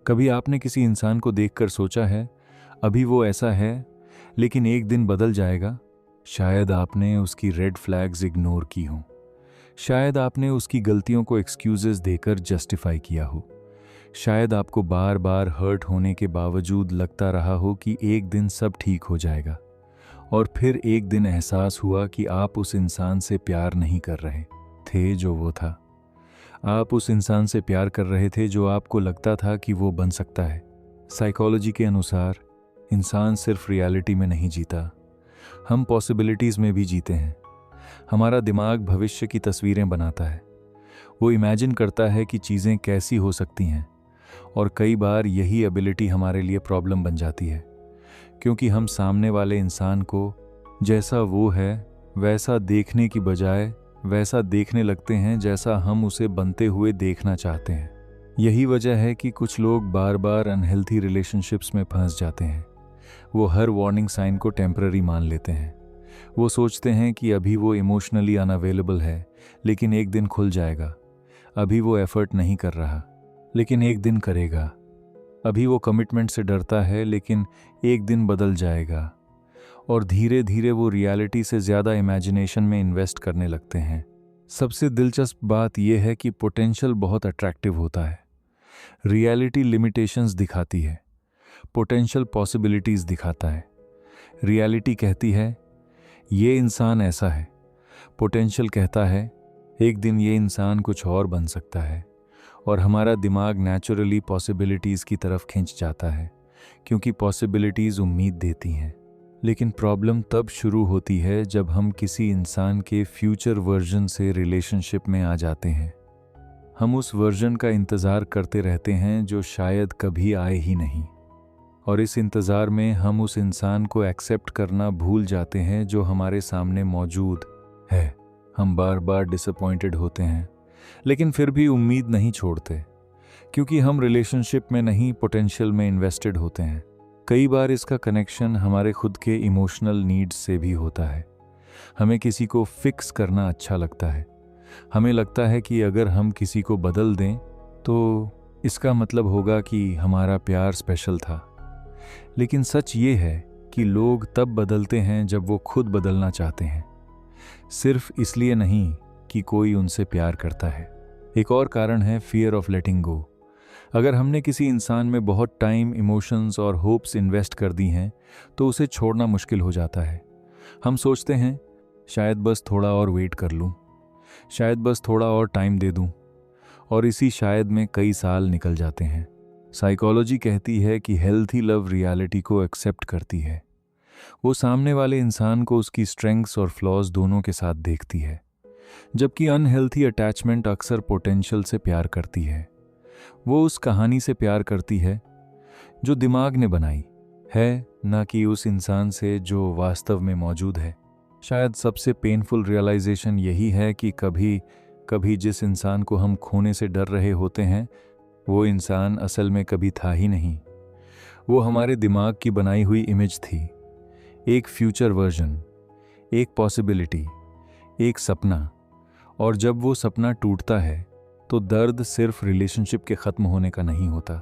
कभी आपने किसी इंसान को देखकर सोचा है, अभी वो ऐसा है, लेकिन एक दिन बदल जाएगा? शायद आपने उसकी रेड फ्लैग्स इग्नोर की हों। शायद आपने उसकी गलतियों को एक्सक्यूजेस देकर जस्टिफाई किया हो। शायद आपको बार बार हर्ट होने के बावजूद लगता रहा हो कि एक दिन सब ठीक हो जाएगा, और फिर एक दिन एहसास हुआ कि आप उस इंसान से प्यार नहीं कर रहे थे जो वो था। आप उस इंसान से प्यार कर रहे थे जो आपको लगता था कि वो बन सकता है। साइकोलॉजी के अनुसार इंसान सिर्फ रियलिटी में नहीं जीता, हम पॉसिबिलिटीज़ में भी जीते हैं। हमारा दिमाग भविष्य की तस्वीरें बनाता है। वो इमेजिन करता है कि चीज़ें कैसी हो सकती हैं, और कई बार यही एबिलिटी हमारे लिए प्रॉब्लम बन जाती है, क्योंकि हम सामने वाले इंसान को जैसा वो है वैसा देखने की बजाय वैसा देखने लगते हैं जैसा हम उसे बनते हुए देखना चाहते हैं। यही वजह है कि कुछ लोग बार बार अनहेल्थी रिलेशनशिप्स में फंस जाते हैं। वो हर वार्निंग साइन को टेम्पररी मान लेते हैं। वो सोचते हैं कि अभी वो इमोशनली अनअवेलेबल है, लेकिन एक दिन खुल जाएगा। अभी वो एफर्ट नहीं कर रहा, लेकिन एक दिन करेगा। अभी वो कमिटमेंट से डरता है, लेकिन एक दिन बदल जाएगा। और धीरे धीरे वो रियलिटी से ज़्यादा इमेजिनेशन में इन्वेस्ट करने लगते हैं। सबसे दिलचस्प बात यह है कि पोटेंशियल बहुत अट्रैक्टिव होता है। रियलिटी लिमिटेशंस दिखाती है, पोटेंशियल पॉसिबिलिटीज़ दिखाता है। रियलिटी कहती है ये इंसान ऐसा है, पोटेंशियल कहता है एक दिन ये इंसान कुछ और बन सकता है। और हमारा दिमाग नेचुरली पॉसिबिलिटीज़ की तरफ खिंच जाता है, क्योंकि पॉसिबिलिटीज़ उम्मीद देती हैं। लेकिन प्रॉब्लम तब शुरू होती है जब हम किसी इंसान के फ्यूचर वर्जन से रिलेशनशिप में आ जाते हैं। हम उस वर्जन का इंतज़ार करते रहते हैं जो शायद कभी आए ही नहीं, और इस इंतज़ार में हम उस इंसान को एक्सेप्ट करना भूल जाते हैं जो हमारे सामने मौजूद है। हम बार बार डिसअपॉइंटेड होते हैं, लेकिन फिर भी उम्मीद नहीं छोड़ते, क्योंकि हम रिलेशनशिप में नहीं पोटेंशियल में इन्वेस्टेड होते हैं। कई बार इसका कनेक्शन हमारे खुद के इमोशनल नीड्स से भी होता है। हमें किसी को फिक्स करना अच्छा लगता है। हमें लगता है कि अगर हम किसी को बदल दें तो इसका मतलब होगा कि हमारा प्यार स्पेशल था। लेकिन सच ये है कि लोग तब बदलते हैं जब वो खुद बदलना चाहते हैं, सिर्फ इसलिए नहीं कि कोई उनसे प्यार करता है। एक और कारण है फियर ऑफ लेटिंग गो। अगर हमने किसी इंसान में बहुत टाइम, इमोशंस और होप्स इन्वेस्ट कर दी हैं तो उसे छोड़ना मुश्किल हो जाता है। हम सोचते हैं शायद बस थोड़ा और वेट कर लूं, शायद बस थोड़ा और टाइम दे दूं, और इसी शायद में कई साल निकल जाते हैं। साइकोलॉजी कहती है कि हेल्थी लव रियलिटी को एक्सेप्ट करती है। वो सामने वाले इंसान को उसकी स्ट्रेंथ्स और फ्लॉज दोनों के साथ देखती है, जबकि अनहेल्थी अटैचमेंट अक्सर पोटेंशियल से प्यार करती है। वो उस कहानी से प्यार करती है जो दिमाग ने बनाई है, ना कि उस इंसान से जो वास्तव में मौजूद है। शायद सबसे पेनफुल रियलाइजेशन यही है कि कभी कभी जिस इंसान को हम खोने से डर रहे होते हैं वो इंसान असल में कभी था ही नहीं। वो हमारे दिमाग की बनाई हुई इमेज थी, एक फ्यूचर वर्जन, एक पॉसिबिलिटी, एक सपना। और जब वो सपना टूटता है तो दर्द सिर्फ रिलेशनशिप के ख़त्म होने का नहीं होता,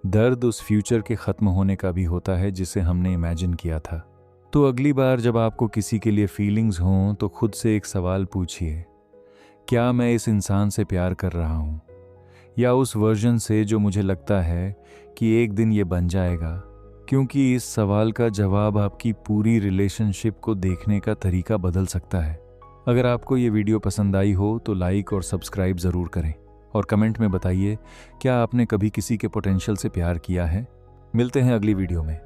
दर्द उस फ्यूचर के ख़त्म होने का भी होता है जिसे हमने इमेजिन किया था। तो अगली बार जब आपको किसी के लिए फीलिंग्स हों तो खुद से एक सवाल पूछिए, क्या मैं इस इंसान से प्यार कर रहा हूँ, या उस वर्जन से जो मुझे लगता है कि एक दिन ये बन जाएगा? क्योंकि इस सवाल का जवाब आपकी पूरी रिलेशनशिप को देखने का तरीका बदल सकता है। अगर आपको ये वीडियो पसंद आई हो तो लाइक और सब्सक्राइब ज़रूर करें, और कमेंट में बताइए क्या आपने कभी किसी के पोटेंशियल से प्यार किया है। मिलते हैं अगली वीडियो में।